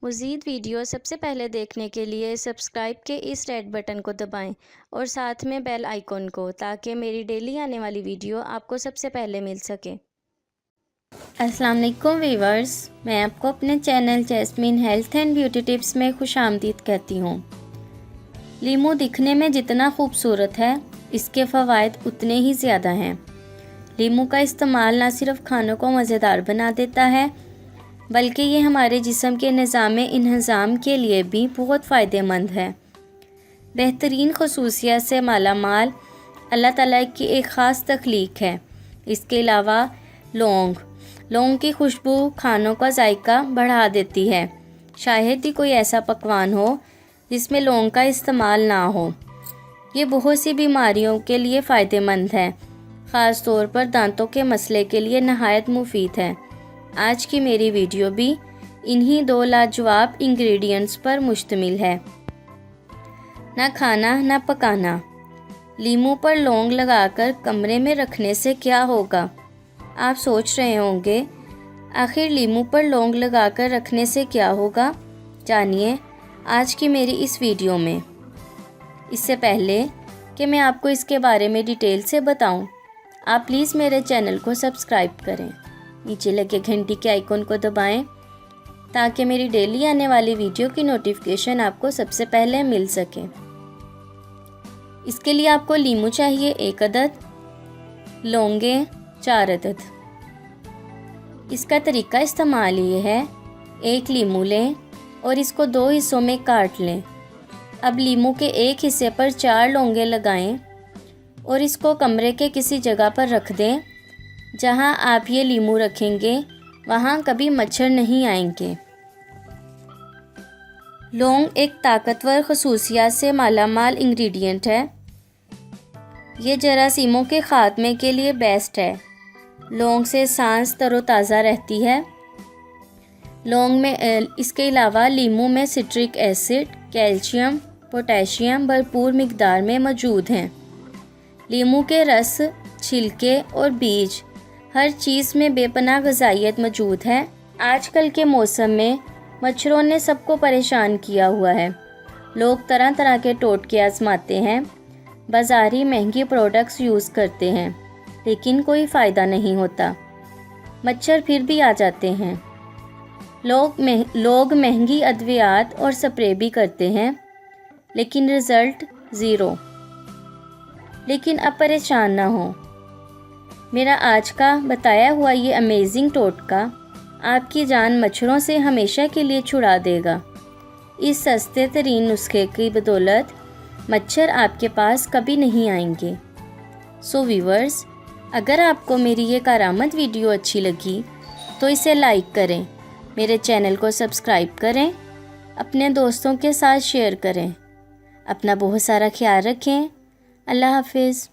मज़ीद वीडियो सबसे पहले देखने के लिए सब्सक्राइब के इस रेड बटन को दबाएं और साथ में बेल आइकॉन को, ताकि मेरी डेली आने वाली वीडियो आपको सबसे पहले मिल सके। अस्सलाम वालेकुम वीवर्स, मैं आपको अपने channel jasmine health and beauty tips में खुशामदीद कहती हूँ। लीमू दिखने में जितना खूबसूरत है, इसके फ़वाइद उतने ही ज़्यादा हैं। लीमू का इस्तेमाल न सिर्फ खानों को मज़ेदार बना देता है, बल्कि ये हमारे जिस्म के निज़ाम इंहज़ाम के लिए भी बहुत फ़ायदेमंद है। बेहतरीन खसूसियत से मालामाल अल्लाह ताला की एक ख़ास तख्लीक है। इसके अलावा लौंग की खुशबू खानों का जायका बढ़ा देती है। शायद ही कोई ऐसा पकवान हो जिसमें लौंग का इस्तेमाल ना हो। ये बहुत सी बीमारियों के लिए फ़ायदेमंद है, ख़ास तौर पर दांतों के मसले के लिए नहायत मुफीद है। आज की मेरी वीडियो भी इन्हीं दो लाजवाब इंग्रेडिएंट्स पर मुश्तमिल है। ना खाना ना पकाना। लीमू पर लौंग लगाकर कमरे में रखने से क्या होगा? आप सोच रहे होंगे, आखिर लीमू पर लौंग लगाकर रखने से क्या होगा? जानिए आज की मेरी इस वीडियो में। इससे पहले कि मैं आपको इसके बारे में डिटेल से बताऊं, आप प्लीज़ मेरे चैनल को सब्सक्राइब करें। नीचे लगे घंटी के आइकॉन को दबाएं ताकि मेरी डेली आने वाली वीडियो की नोटिफिकेशन आपको सबसे पहले मिल सके। इसके लिए आपको लीमू चाहिए 1 अदद, लौंगे 4 अदद। इसका तरीका इस्तेमाल ये है, 1 लीमू लें और इसको 2 हिस्सों में काट लें। अब लीमू के एक हिस्से पर 4 लौंगे लगाएं और इसको कमरे के किसी जगह पर रख दें। जहां आप ये लीमू रखेंगे वहां कभी मच्छर नहीं आएंगे। लौंग एक ताकतवर खसूसियात से मालामाल इंग्रेडिएंट है। ये जरासीमों के ख़ात्मे के लिए बेस्ट है। लौंग से सांस तरोताज़ा रहती है। लौंग में इसके अलावा लीमू में सिट्रिक एसिड, कैल्शियम, पोटेशियम भरपूर मिकदार में मौजूद हैं। लीमू के रस, छिलके और बीज, हर चीज़ में बेपनाह ग़िज़ाइयत मौजूद है। आजकल के मौसम में मच्छरों ने सबको परेशान किया हुआ है। लोग तरह तरह के टोटके आजमाते हैं, बाज़ारी महंगी प्रोडक्ट्स यूज़ करते हैं, लेकिन कोई फ़ायदा नहीं होता। मच्छर फिर भी आ जाते हैं। लोग महंगी अद्वियात और स्प्रे भी करते हैं, लेकिन रिज़ल्ट ज़ीरो। लेकिन अब परेशान ना हो, मेरा आज का बताया हुआ ये अमेजिंग टोटका आपकी जान मच्छरों से हमेशा के लिए छुड़ा देगा। इस सस्ते तरीन नुस्खे की बदौलत मच्छर आपके पास कभी नहीं आएंगे। सो व्यूअर्स, अगर आपको मेरी ये करामत वीडियो अच्छी लगी तो इसे लाइक करें, मेरे चैनल को सब्सक्राइब करें, अपने दोस्तों के साथ शेयर करें। अपना बहुत सारा ख्याल रखें। अल्लाह हाफिज़।